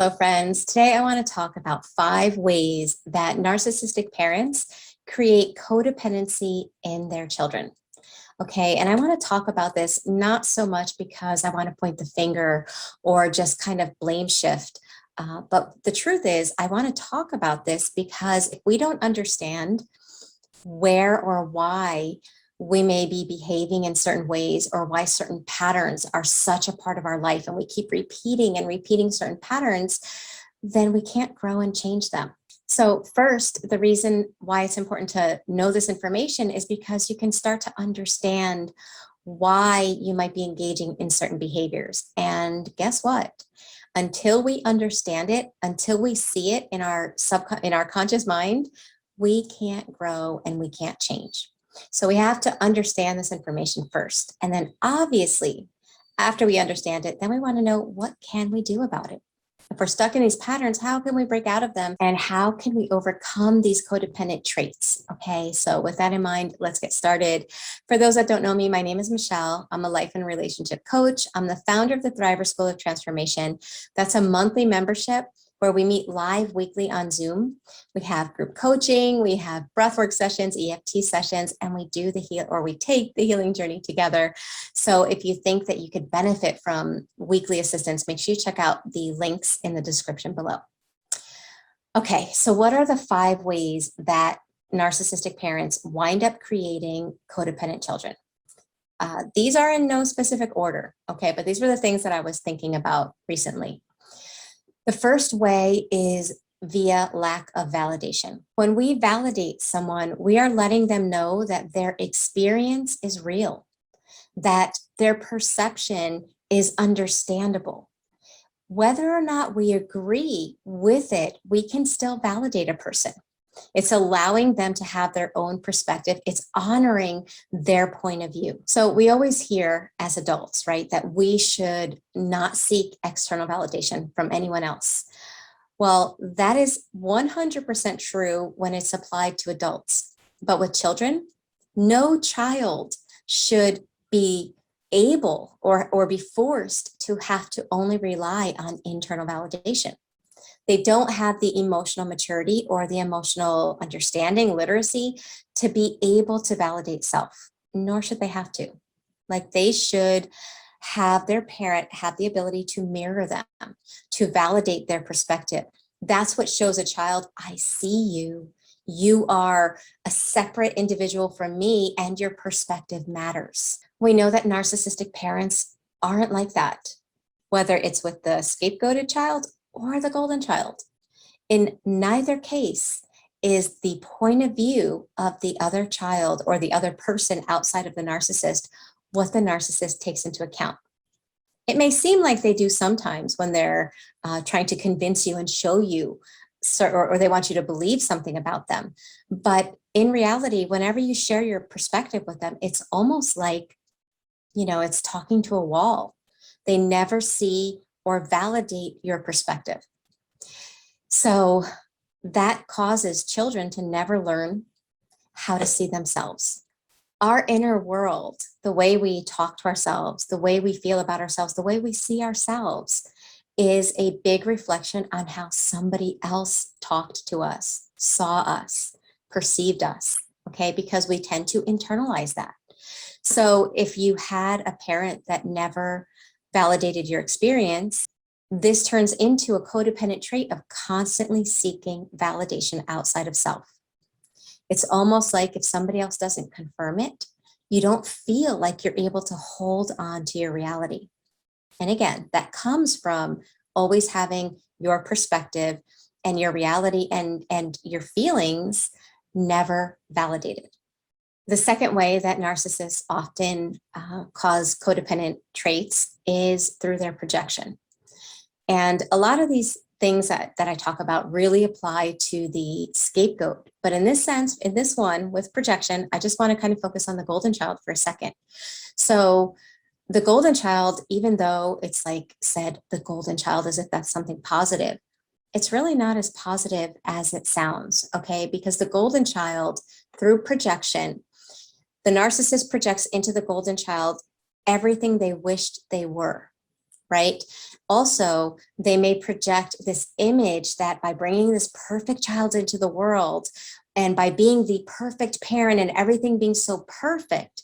Hello, friends. Today I want to talk about 5 ways that narcissistic parents create codependency in their children. Okay, and I want to talk about this not so much because I want to point the finger or just kind of blame shift. But the truth is, I want to talk about this because if we don't understand where or why we may be behaving in certain ways or why certain patterns are such a part of our life and we keep repeating and repeating certain patterns, then we can't grow and change them. So first, the reason why it's important to know this information is because you can start to understand why you might be engaging in certain behaviors. And guess what? Until we understand it, until we see it in our conscious mind, we can't grow and we can't change. So we have to understand this information first. And then obviously, after we understand it, then we want to know what can we do about it? If we're stuck in these patterns, how can we break out of them? And how can we overcome these codependent traits? Okay, so with that in mind, let's get started. For those that don't know me, my name is Michele. I'm a life and relationship coach. I'm the founder of the Thriver School of Transformation. That's a monthly membership where we meet live weekly on Zoom. We have group coaching, we have breathwork sessions, EFT sessions, and we take the healing journey together. So if you think that you could benefit from weekly assistance, make sure you check out the links in the description below. Okay, so what are the 5 ways that narcissistic parents wind up creating codependent children? These are in no specific order, okay, but these were the things that I was thinking about recently. The first way is via lack of validation. When we validate someone, we are letting them know that their experience is real, that their perception is understandable. Whether or not we agree with it, we can still validate a person. It's allowing them to have their own perspective. It's honoring their point of view. So we always hear as adults, right, that we should not seek external validation from anyone else. Well, that is 100% true when it's applied to adults. But with children, no child should be able or be forced to have to only rely on internal validation. They don't have the emotional maturity or the emotional understanding, literacy, to be able to validate self, nor should they have to. Like, they should have their parent have the ability to mirror them, to validate their perspective. That's what shows a child, I see you. You are a separate individual from me, and your perspective matters. We know that narcissistic parents aren't like that, whether it's with the scapegoated child or the golden child. In neither case is the point of view of the other child or the other person outside of the narcissist what the narcissist takes into account. It may seem like they do sometimes when they're trying to convince you and show you, or they want you to believe something about them. But in reality, whenever you share your perspective with them, it's almost like, it's talking to a wall. They never see or validate your perspective. So that causes children to never learn how to see themselves. Our inner world, the way we talk to ourselves, the way we feel about ourselves, the way we see ourselves, is a big reflection on how somebody else talked to us, saw us, perceived us, okay? Because we tend to internalize that. So if you had a parent that never validated your experience, this turns into a codependent trait of constantly seeking validation outside of self. It's almost like if somebody else doesn't confirm it, you don't feel like you're able to hold on to your reality. And again, that comes from always having your perspective and your reality and your feelings never validated. The second way that narcissists often cause codependent traits is through their projection. And a lot of these things that I talk about really apply to the scapegoat. But in this sense, in this one with projection, I just want to kind of focus on the golden child for a second. So the golden child, even though it's like said, the golden child, as if that's something positive, it's really not as positive as it sounds, okay? Because the golden child, through projection, the narcissist projects into the golden child everything they wished they were. right? Also, they may project this image that by bringing this perfect child into the world and by being the perfect parent and everything being so perfect,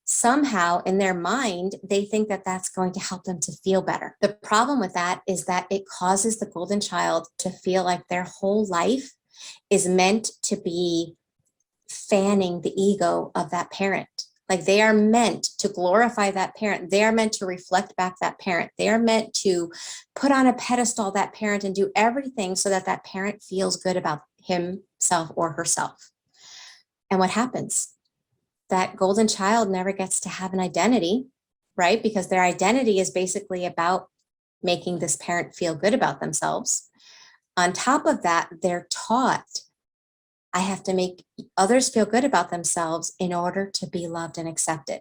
somehow in their mind, they think that that's going to help them to feel better. The problem with that is that it causes the golden child to feel like their whole life is meant to be fanning the ego of that parent. Like they are meant to glorify that parent. They are meant to reflect back that parent. They are meant to put on a pedestal that parent and do everything so that that parent feels good about himself or herself. And what happens? That golden child never gets to have an identity, right? Because their identity is basically about making this parent feel good about themselves. On top of that, they're taught, I have to make others feel good about themselves in order to be loved and accepted.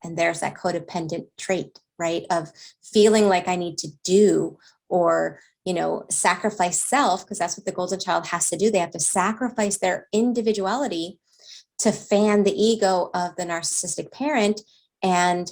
And there's that codependent trait, right? Of feeling like I need to do or, sacrifice self, because that's what the golden child has to do. They have to sacrifice their individuality to fan the ego of the narcissistic parent, and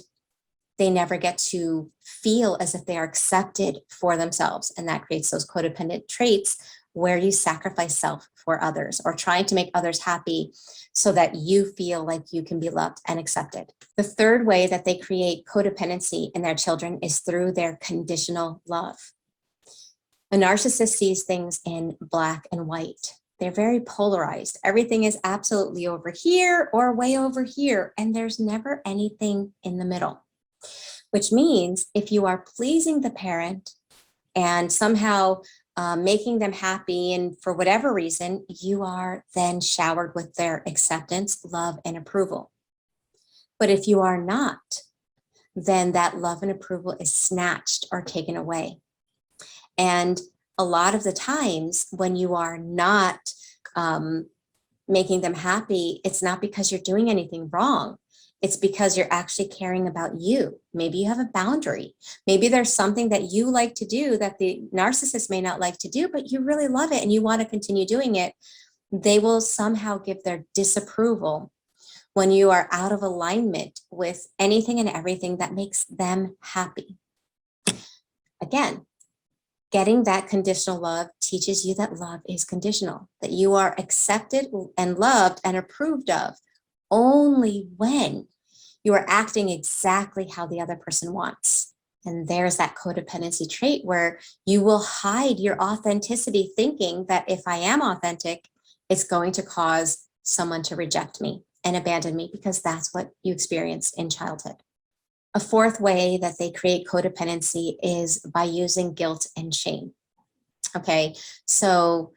they never get to feel as if they are accepted for themselves. And that creates those codependent traits where you sacrifice self for others or trying to make others happy so that you feel like you can be loved and accepted. The third way that they create codependency in their children is through their conditional love. A narcissist sees things in black and white. They're very polarized. Everything is absolutely over here or way over here, and there's never anything in the middle, which means if you are pleasing the parent and somehow making them happy, and for whatever reason, you are then showered with their acceptance, love, and approval. But if you are not, then that love and approval is snatched or taken away. And a lot of the times when you are not making them happy, it's not because you're doing anything wrong. It's because you're actually caring about you. Maybe you have a boundary. Maybe there's something that you like to do that the narcissist may not like to do, but you really love it and you want to continue doing it. They will somehow give their disapproval when you are out of alignment with anything and everything that makes them happy. Again, getting that conditional love teaches you that love is conditional, that you are accepted and loved and approved of only when you are acting exactly how the other person wants. And there's that codependency trait where you will hide your authenticity, thinking that if I am authentic, it's going to cause someone to reject me and abandon me, because that's what you experienced in childhood. A fourth way that they create codependency is by using guilt and shame. Okay, so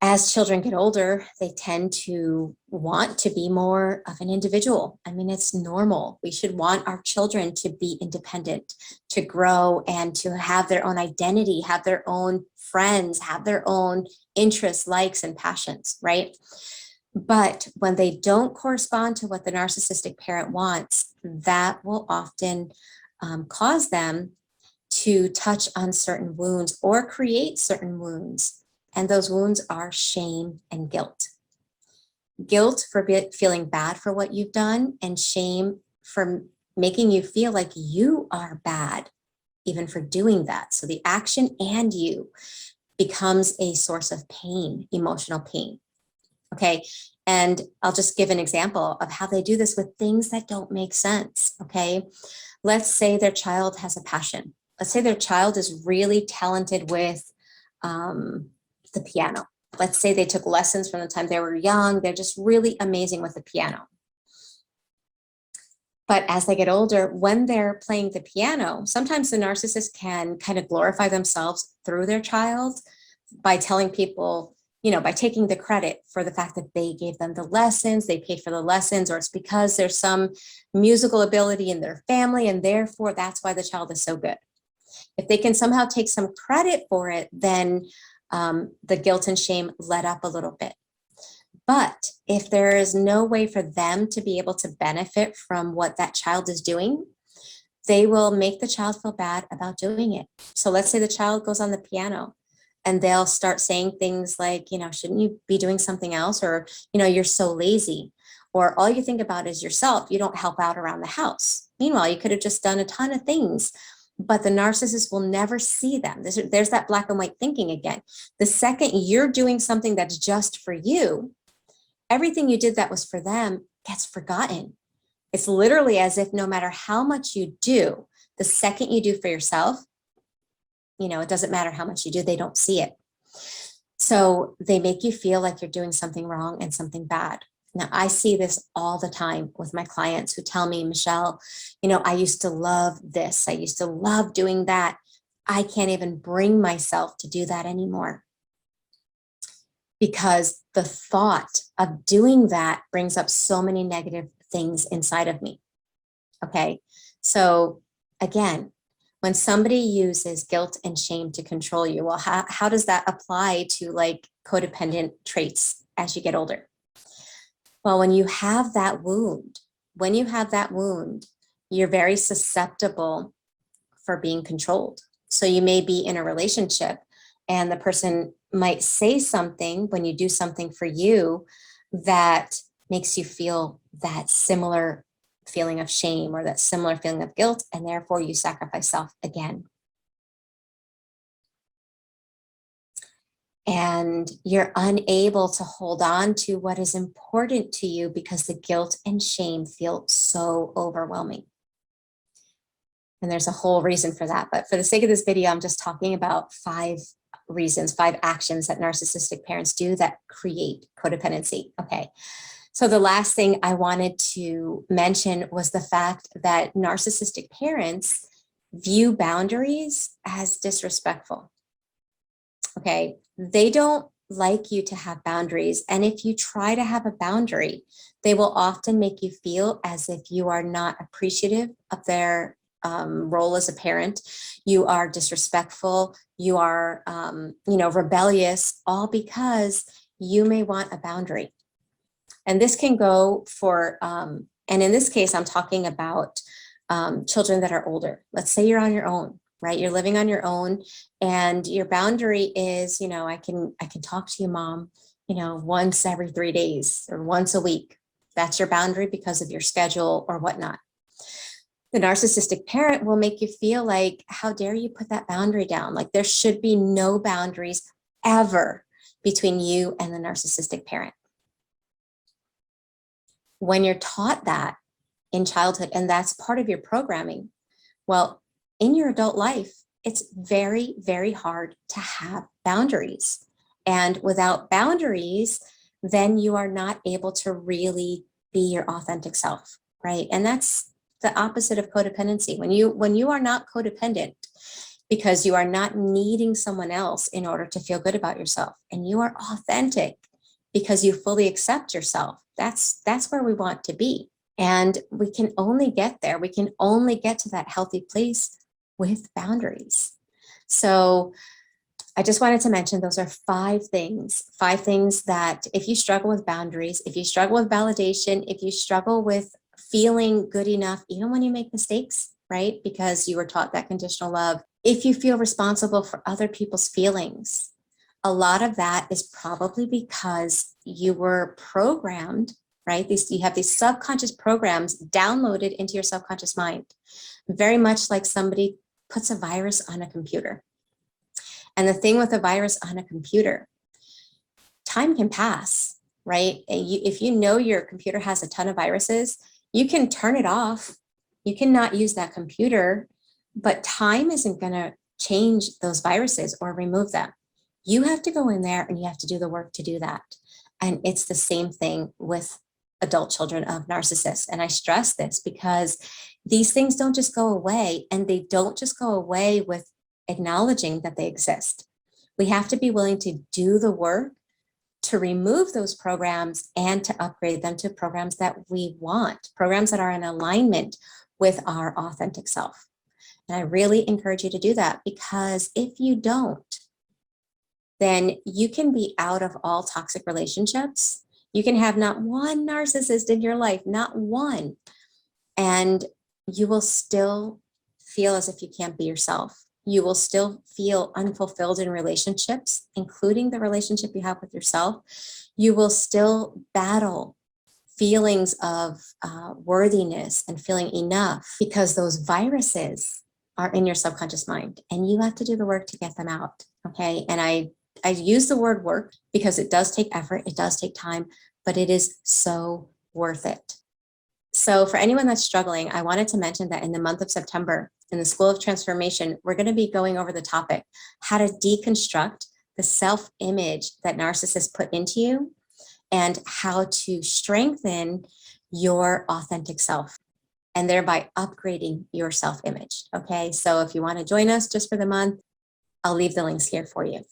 as children get older, they tend to want to be more of an individual. I mean, it's normal. We should want our children to be independent, to grow and to have their own identity, have their own friends, have their own interests, likes, and passions, right? But when they don't correspond to what the narcissistic parent wants, that will often cause them to touch on certain wounds or create certain wounds. And those wounds are shame and guilt. Guilt for feeling bad for what you've done, and shame for making you feel like you are bad, even for doing that. So the action and you becomes a source of pain, emotional pain. Okay, and I'll just give an example of how they do this with things that don't make sense. Okay, let's say their child has a passion. Let's say their child is really talented with the piano. Let's say they took lessons from the time they were young. They're just really amazing with the piano. But as they get older, when they're playing the piano, sometimes the narcissist can kind of glorify themselves through their child by telling people, by taking the credit for the fact that they gave them the lessons, they paid for the lessons, or it's because there's some musical ability in their family, and therefore that's why the child is so good. If they can somehow take some credit for it, then the guilt and shame let up a little bit. But if there is no way for them to be able to benefit from what that child is doing, they will make the child feel bad about doing it. So let's say the child goes on the piano and they'll start saying things like, shouldn't you be doing something else? Or, you're so lazy. Or all you think about is yourself. You don't help out around the house. Meanwhile, you could have just done a ton of things but the narcissist will never see them. There's that black and white thinking again. The second you're doing something that's just for you, everything you did that was for them gets forgotten. It's literally as if no matter how much you do, the second you do for yourself, it doesn't matter how much you do, they don't see it. So they make you feel like you're doing something wrong and something bad. Now, I see this all the time with my clients who tell me, Michele, I used to love this. I used to love doing that. I can't even bring myself to do that anymore, because the thought of doing that brings up so many negative things inside of me. Okay. So again, when somebody uses guilt and shame to control you, well, how does that apply to like codependent traits as you get older? Well, when you have that wound, you're very susceptible for being controlled. So you may be in a relationship and the person might say something when you do something for you that makes you feel that similar feeling of shame or that similar feeling of guilt, and therefore you sacrifice self again. And you're unable to hold on to what is important to you because the guilt and shame feel so overwhelming. And there's a whole reason for that. But for the sake of this video, I'm just talking about 5 reasons, 5 actions that narcissistic parents do that create codependency. Okay. So the last thing I wanted to mention was the fact that narcissistic parents view boundaries as disrespectful. Okay. They don't like you to have boundaries. And if you try to have a boundary, they will often make you feel as if you are not appreciative of their role as a parent. You are disrespectful. You are, rebellious, all because you may want a boundary. And this can go for, and in this case, I'm talking about children that are older. Let's say you're on your own, right? You're living on your own, and your boundary is, I can talk to you, mom, once every 3 days or once a week. That's your boundary because of your schedule or whatnot. The narcissistic parent will make you feel like, how dare you put that boundary down? Like there should be no boundaries ever between you and the narcissistic parent. When you're taught that in childhood, and that's part of your programming, well, in your adult life, it's very, very hard to have boundaries. And without boundaries, then you are not able to really be your authentic self, right? And that's the opposite of codependency. When you are not codependent because you are not needing someone else in order to feel good about yourself, and you are authentic because you fully accept yourself, that's where we want to be. And we can only get there. We can only get to that healthy place with boundaries. So I just wanted to mention those are 5 things that if you struggle with boundaries, if you struggle with validation, if you struggle with feeling good enough, even when you make mistakes, right? Because you were taught that conditional love. If you feel responsible for other people's feelings, a lot of that is probably because you were programmed, right? You have these subconscious programs downloaded into your subconscious mind, very much like somebody puts a virus on a computer. And the thing with a virus on a computer, time can pass, right? If you know your computer has a ton of viruses, you can turn it off. You cannot use that computer, but time isn't going to change those viruses or remove them. You have to go in there and you have to do the work to do that. And it's the same thing with adult children of narcissists. And I stress this because these things don't just go away, and they don't just go away with acknowledging that they exist. We have to be willing to do the work to remove those programs and to upgrade them to programs that we want, programs that are in alignment with our authentic self. And I really encourage you to do that, because if you don't, then you can be out of all toxic relationships. You can have not one narcissist in your life, not one, and you will still feel as if you can't be yourself. You will still feel unfulfilled in relationships, including the relationship you have with yourself. You will still battle feelings of worthiness and feeling enough, because those viruses are in your subconscious mind, and you have to do the work to get them out. Okay. And I use the word work because it does take effort, it does take time, but it is so worth it. So for anyone that's struggling, I wanted to mention that in the month of September, in the School of Transformation, we're going to be going over the topic, how to deconstruct the self-image that narcissists put into you and how to strengthen your authentic self and thereby upgrading your self-image. Okay, so if you want to join us just for the month, I'll leave the links here for you.